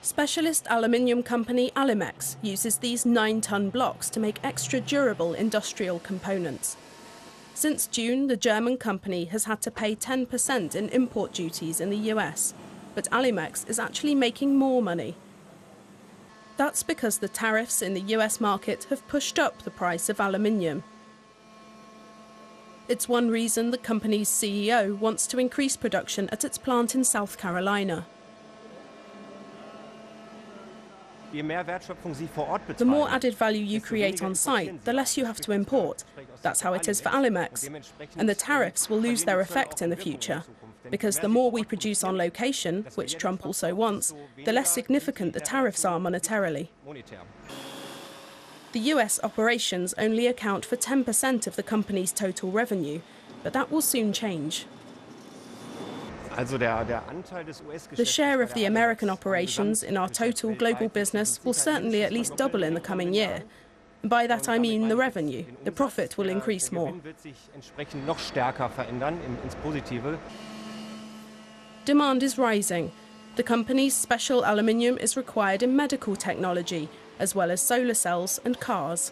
Specialist aluminium company Alimex uses these 9-ton blocks to make extra durable industrial components. Since June, the German company has had to pay 10% in import duties in the US, but Alimex is actually making more money. That's because the tariffs in the US market have pushed up the price of aluminium. It's one reason the company's CEO wants to increase production at its plant in South Carolina. The more added value you create on site, the less you have to import. That's how it is for Alimex. And the tariffs will lose their effect in the future, because the more we produce on location, which Trump also wants, the less significant the tariffs are monetarily. The US operations only account for 10% of the company's total revenue, but that will soon change. The share of the American operations in our total global business will certainly at least double in the coming year. By that I mean the revenue. The profit will increase more. Demand is rising. The company's special aluminium is required in medical technology, as well as solar cells and cars.